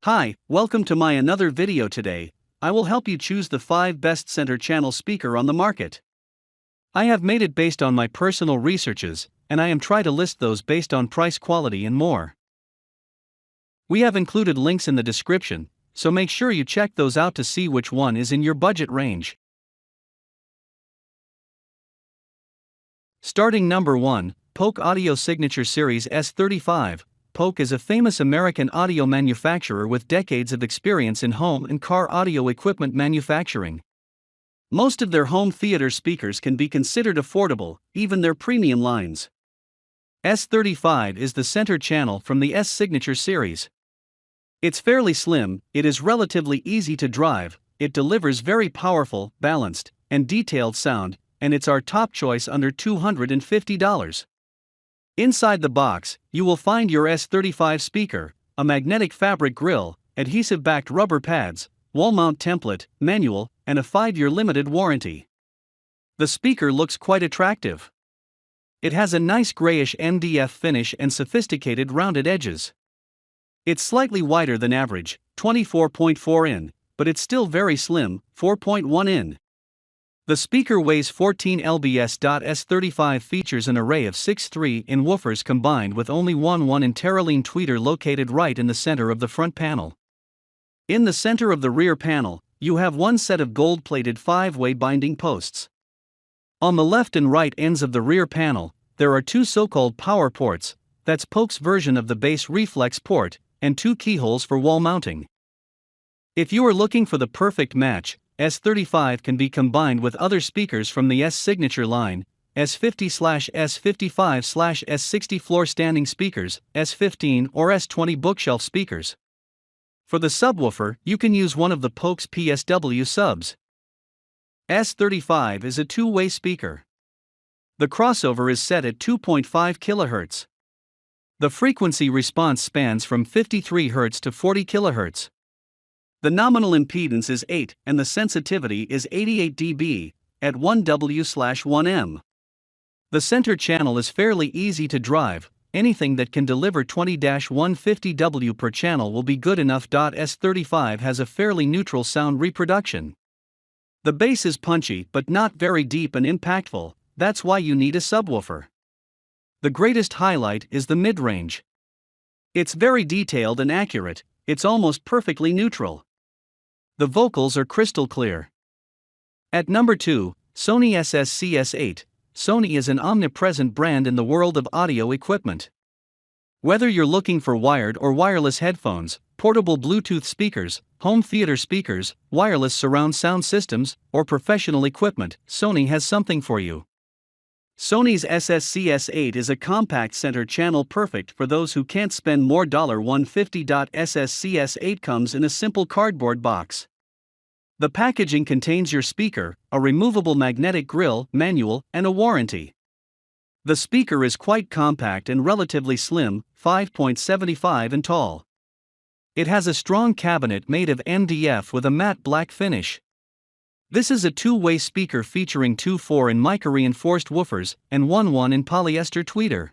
Hi, welcome to my another video today. I will help you choose the 5 best center channel speaker on the market. I have made it based on my personal researches, and I am try to list those based on price, quality and more. We have included links in the description, so make sure you check those out to see which one is in your budget range. Starting number 1, Polk Audio Signature Series S35. Polk is a famous American audio manufacturer with decades of experience in home and car audio equipment manufacturing. Most of their home theater speakers can be considered affordable, even their premium lines. S35 is the center channel from the S Signature series. It's fairly slim, it is relatively easy to drive, it delivers very powerful, balanced, and detailed sound, and it's our top choice under $250. Inside the box, you will find your S35 speaker, a magnetic fabric grille, adhesive-backed rubber pads, wall mount template, manual, and a 5-year limited warranty. The speaker looks quite attractive. It has a nice grayish MDF finish and sophisticated rounded edges. It's slightly wider than average, 24.4 in, but it's still very slim, 4.1 in. The speaker weighs 14 lbs. S35 features an array of 6 3-in woofers combined with only one 1-in Terraline tweeter located right in the center of the front panel. In the center of the rear panel, you have one set of gold-plated 5-way binding posts. On the left and right ends of the rear panel, there are 2 so-called power ports, that's Polk's version of the bass reflex port, and 2 keyholes for wall mounting. If you are looking for the perfect match, S35 can be combined with other speakers from the S Signature line, S50/S55/S60 floor standing speakers, S15 or S20 bookshelf speakers. For the subwoofer, you can use one of the Polk's PSW subs. S35 is a 2-way speaker. The crossover is set at 2.5 kHz. The frequency response spans from 53 Hz to 40 kHz. The nominal impedance is 8 and the sensitivity is 88 dB, at 1W/1M. The center channel is fairly easy to drive, anything that can deliver 20-150 W per channel will be good enough. S35 has a fairly neutral sound reproduction. The bass is punchy but not very deep and impactful, that's why you need a subwoofer. The greatest highlight is the mid-range. It's very detailed and accurate, it's almost perfectly neutral. The vocals are crystal clear. At number 2, Sony SSCS8. Sony is an omnipresent brand in the world of audio equipment. Whether you're looking for wired or wireless headphones, portable Bluetooth speakers, home theater speakers, wireless surround sound systems, or professional equipment, Sony has something for you. Sony's SSCS8 is a compact center channel perfect for those who can't spend more. $150. SSCS8 comes in a simple cardboard box. The packaging contains your speaker, a removable magnetic grille, manual, and a warranty. The speaker is quite compact and relatively slim, 5.75 in tall. It has a strong cabinet made of MDF with a matte black finish. This is a 2-way speaker featuring 2 4-in mica-reinforced woofers and one 1-in polyester tweeter.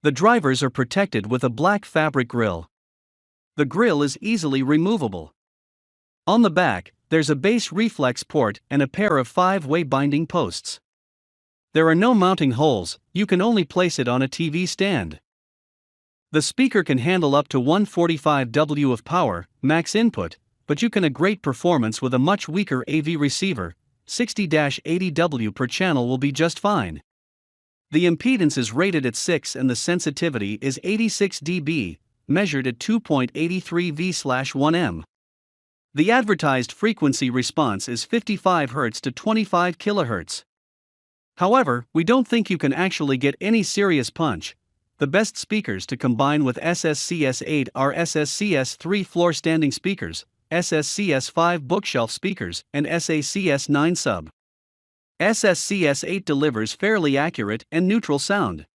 The drivers are protected with a black fabric grille. The grille is easily removable. On the back, there's a bass reflex port and a pair of 5-way binding posts. There are no mounting holes, you can only place it on a TV stand. The speaker can handle up to 145 W of power, max input, but you can a great performance with a much weaker AV receiver, 60-80 W per channel will be just fine. The impedance is rated at 6 and the sensitivity is 86 dB, measured at 2.83 V/1M. The advertised frequency response is 55 Hz to 25 kHz. However, we don't think you can actually get any serious punch. The best speakers to combine with SSCS8 are SSCS3 floor standing speakers, SSCS5 bookshelf speakers, and SACS9 sub. SSCS8 delivers fairly accurate and neutral sound.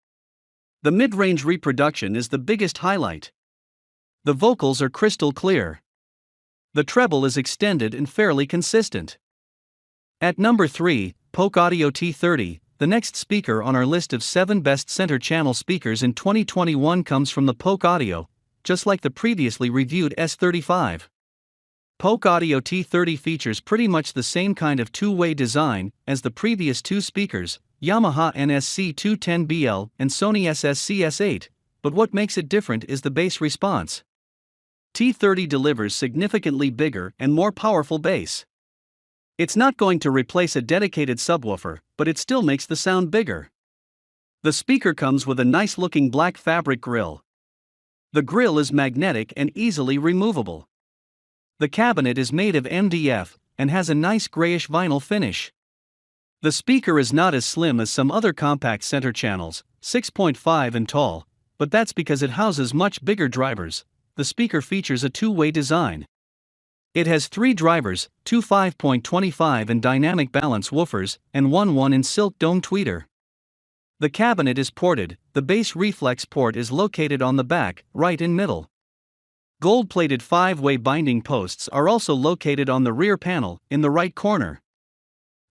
The mid-range reproduction is the biggest highlight. The vocals are crystal clear. The treble is extended and fairly consistent. At number 3, Polk Audio T30. The next speaker on our list of 7 best center channel speakers in 2021 comes from the Polk Audio just like the previously reviewed S35. Polk Audio T30 features pretty much the same kind of two-way design as the previous two speakers, Yamaha NSC210BL and Sony SSCS8, but what makes it different is the bass response. T30 delivers significantly bigger and more powerful bass. It's not going to replace a dedicated subwoofer, but it still makes the sound bigger. The speaker comes with a nice-looking black fabric grille. The grille is magnetic and easily removable. The cabinet is made of MDF and has a nice grayish vinyl finish. The speaker is not as slim as some other compact center channels, 6.5 in tall, but that's because it houses much bigger drivers. The speaker features a two-way design. It has 3 drivers, 2 5.25 in dynamic balance woofers, and 1 in silk dome tweeter. The cabinet is ported. The bass reflex port is located on the back, right in middle. Gold-plated 5-way binding posts are also located on the rear panel, in the right corner.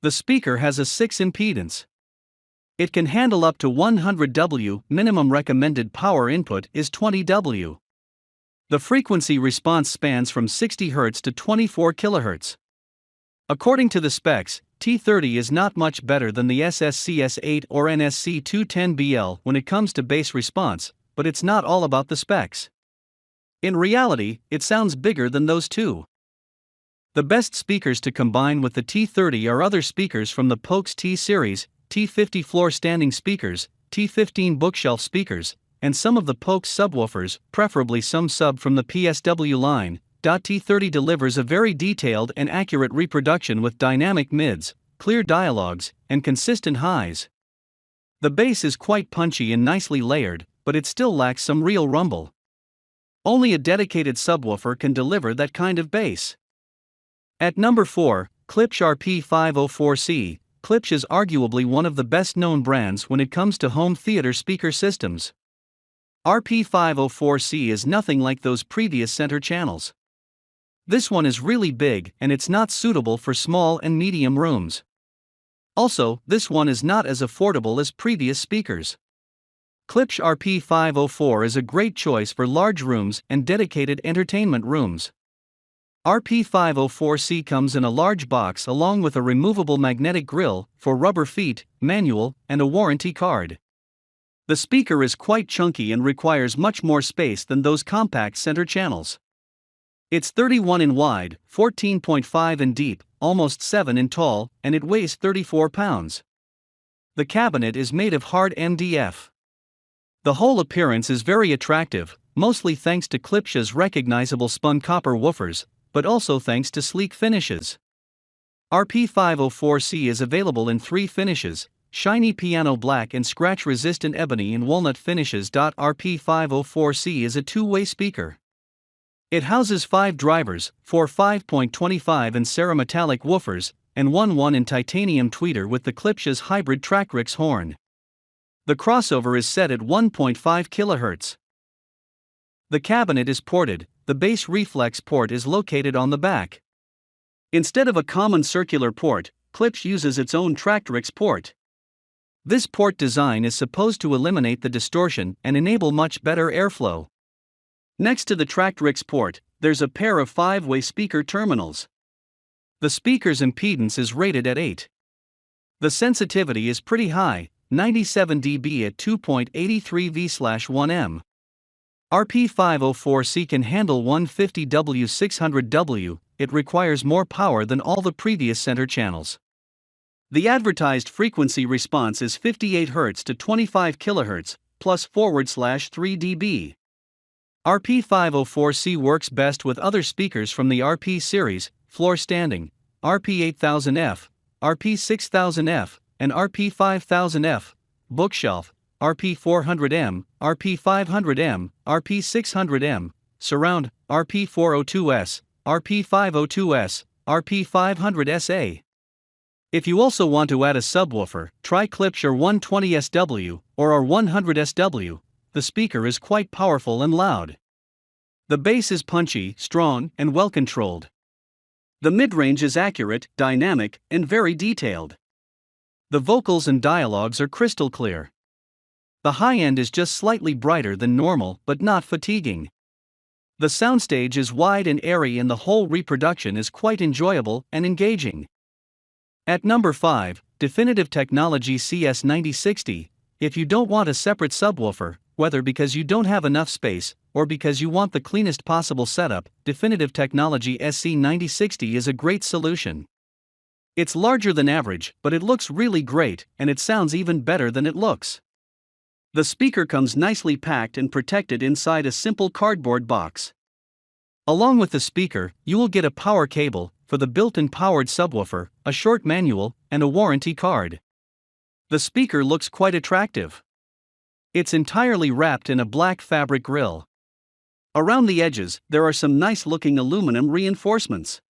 The speaker has a 6 impedance. It can handle up to 100 W, minimum recommended power input is 20 W. The frequency response spans from 60 Hz to 24 kHz. According to the specs, T30 is not much better than the SSCS8 or NSC210BL when it comes to bass response, but it's not all about the specs. In reality, it sounds bigger than those two. The best speakers to combine with the T30 are other speakers from the Polk's T-Series, T50 floor standing speakers, T15 bookshelf speakers, and some of the Polk's subwoofers, preferably some sub from the PSW line. T30 delivers a very detailed and accurate reproduction with dynamic mids, clear dialogues, and consistent highs. The bass is quite punchy and nicely layered, but it still lacks some real rumble. Only a dedicated subwoofer can deliver that kind of bass. At number 4, Klipsch RP-504C. Klipsch is arguably one of the best-known brands when it comes to home theater speaker systems. RP-504C is nothing like those previous center channels. This one is really big and it's not suitable for small and medium rooms. Also, this one is not as affordable as previous speakers. Klipsch RP-504 is a great choice for large rooms and dedicated entertainment rooms. RP-504C comes in a large box along with a removable magnetic grille for rubber feet, manual, and a warranty card. The speaker is quite chunky and requires much more space than those compact center channels. It's 31 in wide, 14.5 in deep, almost 7 in tall, and it weighs 34 pounds. The cabinet is made of hard MDF. The whole appearance is very attractive, mostly thanks to Klipsch's recognizable spun copper woofers, but also thanks to sleek finishes. RP-504C is available in 3 finishes: shiny piano black and scratch-resistant ebony and walnut finishes. RP-504C is a two-way speaker. It houses 5 drivers, 4 5.25 in cerametallic woofers, and 1 in titanium tweeter with the Klipsch's hybrid Tractrix horn. The crossover is set at 1.5 kHz. The cabinet is ported. The bass reflex port is located on the back. Instead of a common circular port, Klipsch uses its own Tractrix port. This port design is supposed to eliminate the distortion and enable much better airflow. Next to the Tractrix port, there's a pair of 5-way speaker terminals. The speaker's impedance is rated at 8. The sensitivity is pretty high, 97 dB at 2.83 V/1M. RP-504C can handle 150W 600W, it requires more power than all the previous center channels. The advertised frequency response is 58 Hz to 25 kHz, plus /3 dB. RP-504C works best with other speakers from the RP series, floor standing, RP-8000F, RP-6000F, and RP-5000F, bookshelf, RP-400M, RP-500M, RP-600M, surround, RP-402S, RP-502S, RP-500SA. If you also want to add a subwoofer, try Klipsch R120SW or R100SW. The speaker is quite powerful and loud. The bass is punchy, strong, and well controlled. The mid-range is accurate, dynamic, and very detailed. The vocals and dialogues are crystal clear. The high end is just slightly brighter than normal but not fatiguing. The soundstage is wide and airy and the whole reproduction is quite enjoyable and engaging. At number 5, Definitive Technology CS9060. If you don't want a separate subwoofer, whether because you don't have enough space, or because you want the cleanest possible setup, Definitive Technology SC9060 is a great solution. It's larger than average, but it looks really great, and it sounds even better than it looks. The speaker comes nicely packed and protected inside a simple cardboard box. Along with the speaker, you will get a power cable for the built-in powered subwoofer, a short manual, and a warranty card. The speaker looks quite attractive. It's entirely wrapped in a black fabric grille. Around the edges, there are some nice-looking aluminum reinforcements.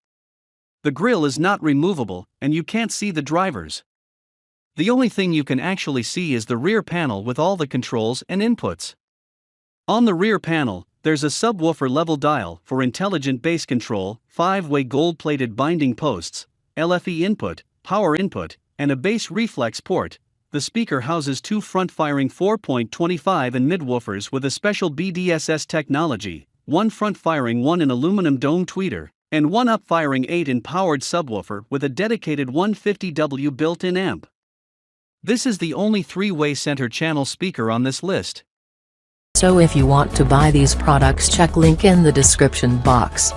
The grille is not removable, and you can't see the drivers. The only thing you can actually see is the rear panel with all the controls and inputs. On the rear panel, there's a subwoofer level dial for intelligent bass control, 5-way gold-plated binding posts, LFE input, power input, and a bass reflex port. The speaker houses 2 front-firing 4.25 and mid-woofers with a special BDSS technology, 1 front-firing 1 in aluminum dome tweeter, and 1 up-firing 8-in powered subwoofer with a dedicated 150W built-in amp. This is the only 3-way center channel speaker on this list. So if you want to buy these products, check link in the description box.